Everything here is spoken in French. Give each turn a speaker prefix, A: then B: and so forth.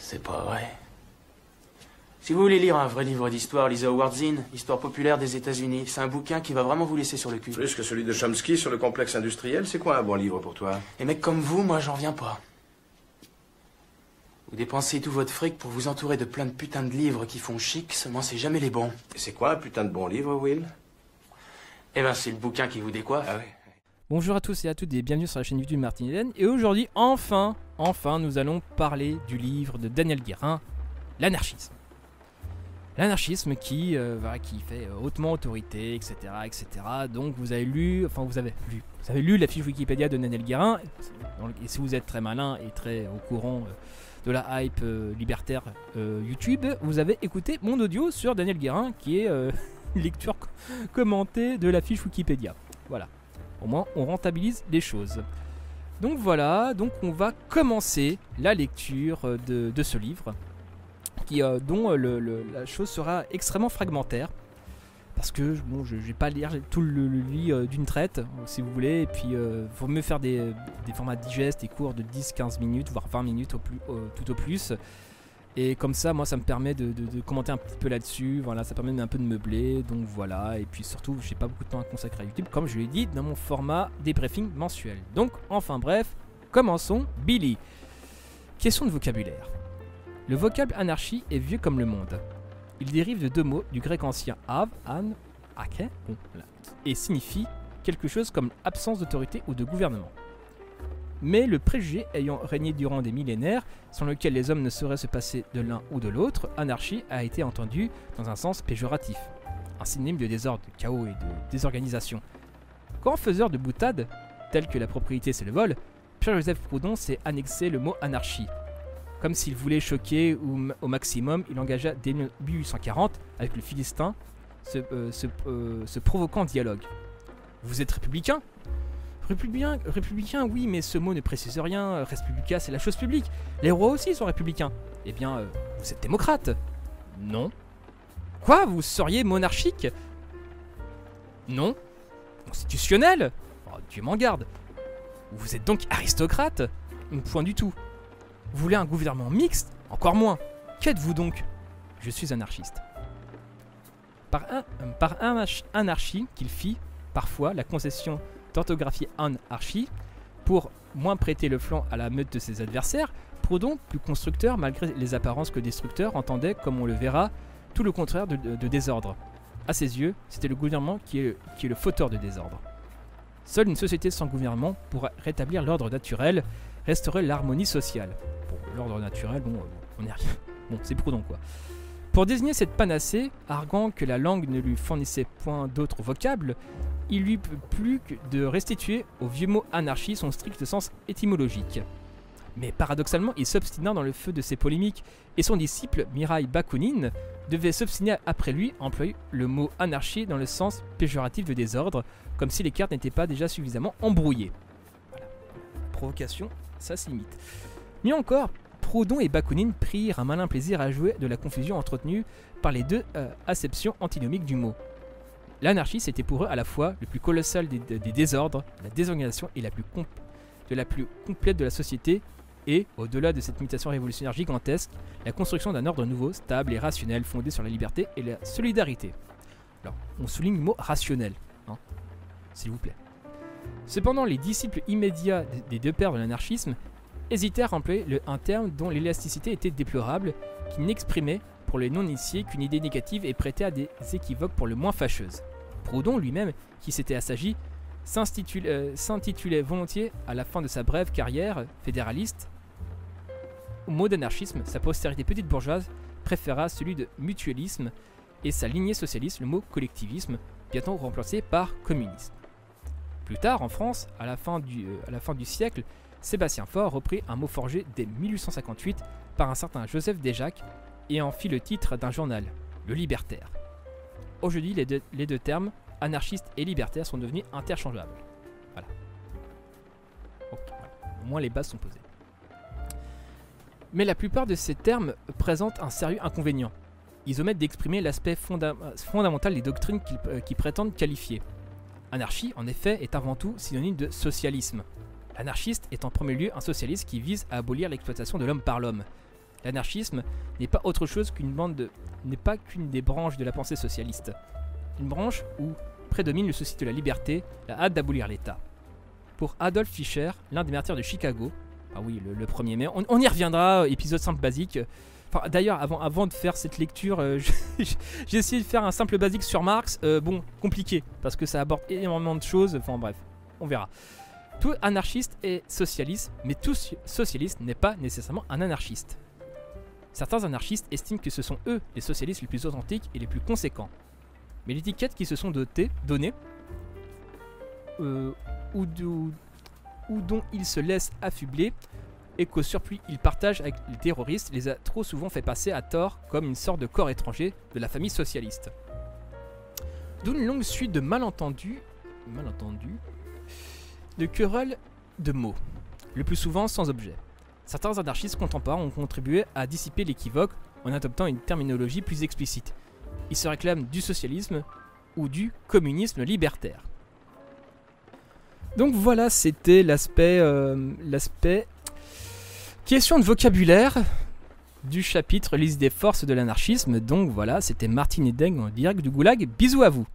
A: C'est pas vrai. Si vous voulez lire un vrai livre d'histoire, lisez Howard Zinn, Histoire populaire des États-Unis. C'est un bouquin qui va vraiment vous laisser sur le cul.
B: Plus que celui de Chomsky sur le complexe industriel, c'est quoi un bon livre pour toi?
A: Les mecs comme vous, moi j'en reviens pas. Vous dépensez tout votre fric pour vous entourer de plein de putains de livres qui font chic, seulement c'est jamais les bons.
B: Et c'est quoi un putain de bon livre, Will?
A: Eh ben c'est le bouquin qui vous décoiffe.
B: Ah oui.
C: Bonjour à tous et à toutes et bienvenue sur la chaîne YouTube Martin Eden. Et aujourd'hui, enfin, nous allons parler du livre de Daniel Guérin, L'anarchisme. L'anarchisme qui fait hautement autorité, etc., etc. Donc vous avez lu la fiche Wikipédia de Daniel Guérin. Et si vous êtes très malin et très au courant de la hype libertaire YouTube, vous avez écouté mon audio sur Daniel Guérin, qui est une lecture commentée de la fiche Wikipédia. Voilà. Au moins, on rentabilise les choses. Donc voilà, on va commencer la lecture de ce livre, dont la chose sera extrêmement fragmentaire. Parce que je vais pas lire tout le livre d'une traite, si vous voulez. Et puis, faut mieux faire des formats digestes et courts de 10-15 minutes, voire 20 minutes tout au plus. Et comme ça, moi, ça me permet de commenter un petit peu là-dessus. Voilà, ça permet un peu de meubler. Donc voilà. Et puis surtout, j'ai pas beaucoup de temps à consacrer à YouTube, comme je l'ai dit dans mon format débriefing mensuel. Donc, enfin bref, commençons. Billy. Question de vocabulaire. Le vocable anarchie est vieux comme le monde. Il dérive de deux mots du grec ancien av, an, ake, et signifie quelque chose comme absence d'autorité ou de gouvernement. Mais le préjugé ayant régné durant des millénaires, sans lequel les hommes ne sauraient se passer de l'un ou de l'autre, anarchie a été entendu dans un sens péjoratif, un synonyme de désordre, de chaos et de désorganisation. Grand faiseur de boutades, telles que la propriété c'est le vol, Pierre-Joseph Proudhon s'est annexé le mot anarchie. Comme s'il voulait choquer au maximum, il engagea dès 1840 avec le Philistin ce provoquant dialogue. Vous êtes républicain ? Républicain, oui, mais ce mot ne précise rien. Res publica, c'est la chose publique. Les rois aussi sont républicains. Eh bien, vous êtes démocrate ? Non. Quoi ? Vous seriez monarchique ? Non. Constitutionnel ? Oh, Dieu m'en garde. Vous êtes donc aristocrate ? Point du tout. Vous voulez un gouvernement mixte ? Encore moins. Qu'êtes-vous donc ? Je suis anarchiste. Par anarchie qu'il fit parfois la concession d'orthographier anarchie pour moins prêter le flanc à la meute de ses adversaires, Proudhon, plus constructeur malgré les apparences que destructeur, entendait, comme on le verra, tout le contraire de désordre. À ses yeux, c'était le gouvernement qui est le fauteur de désordre. Seule une société sans gouvernement pourra rétablir l'ordre naturel, resterait l'harmonie sociale. Bon, l'ordre naturel, c'est Proudhon quoi. Pour désigner cette panacée, arguant que la langue ne lui fournissait point d'autres vocables, il lui plut de restituer au vieux mot anarchie son strict sens étymologique. Mais paradoxalement, il s'obstina dans le feu de ses polémiques, et son disciple Mikhaïl Bakounine devait s'obstiner après lui à employer le mot anarchie dans le sens péjoratif de désordre, comme si les cartes n'étaient pas déjà suffisamment embrouillées. Voilà. Provocation, ça s'imite. Mieux encore, Proudhon et Bakounine prirent un malin plaisir à jouer de la confusion entretenue par les deux acceptions antinomiques du mot. L'anarchie, c'était pour eux à la fois le plus colossal des désordres, la désorganisation et la plus complète de la société, et, au-delà de cette mutation révolutionnaire gigantesque, la construction d'un ordre nouveau, stable et rationnel, fondé sur la liberté et la solidarité. Alors, on souligne le mot rationnel, hein, s'il vous plaît. Cependant, les disciples immédiats des deux pères de l'anarchisme hésitèrent à employer un terme dont l'élasticité était déplorable, qui n'exprimait pour les non-initiés qu'une idée négative et prêtait à des équivoques pour le moins fâcheuses. Proudhon lui-même, qui s'était assagi, s'intitulait volontiers à la fin de sa brève carrière fédéraliste. Au mot d'anarchisme, sa postérité petite bourgeoise préféra celui de mutualisme et sa lignée socialiste le mot collectivisme, bientôt remplacé par communisme. Plus tard, en France, à la fin du siècle, Sébastien Faure reprit un mot forgé dès 1858 par un certain Joseph Déjacque et en fit le titre d'un journal, Le Libertaire. Aujourd'hui, les deux termes, anarchiste et libertaire, sont devenus interchangeables. Voilà. Okay, voilà. Au moins les bases sont posées. Mais la plupart de ces termes présentent un sérieux inconvénient. Ils omettent d'exprimer l'aspect fondamental des doctrines qu'ils prétendent qualifier. Anarchie, en effet, est avant tout synonyme de socialisme. L'anarchiste est en premier lieu un socialiste qui vise à abolir l'exploitation de l'homme par l'homme. L'anarchisme n'est pas autre chose n'est pas qu'une des branches de la pensée socialiste. Une branche où prédomine le souci de la liberté, la hâte d'abolir l'État. Pour Adolf Fischer, l'un des martyrs de Chicago, ah oui, le 1er mai, on y reviendra, épisode simple basique. Enfin, d'ailleurs, avant de faire cette lecture, j'ai essayé de faire un simple basique sur Marx. Bon, compliqué, parce que ça aborde énormément de choses. Enfin bref, on verra. Tout anarchiste est socialiste, mais tout socialiste n'est pas nécessairement un anarchiste. Certains anarchistes estiment que ce sont eux les socialistes les plus authentiques et les plus conséquents. Mais l'étiquette qui se sont donnée, ou dont ils se laissent affubler, et qu'au surplus ils partagent avec les terroristes, les a trop souvent fait passer à tort comme une sorte de corps étranger de la famille socialiste. D'où une longue suite de malentendus, de querelles de mots, le plus souvent sans objet. Certains anarchistes contemporains ont contribué à dissiper l'équivoque en adoptant une terminologie plus explicite. Ils se réclament du socialisme ou du communisme libertaire. Donc voilà, c'était l'aspect question de vocabulaire du chapitre Les idées forces de l'anarchisme. Donc voilà, c'était Martin Eden en direct du Goulag. Bisous à vous.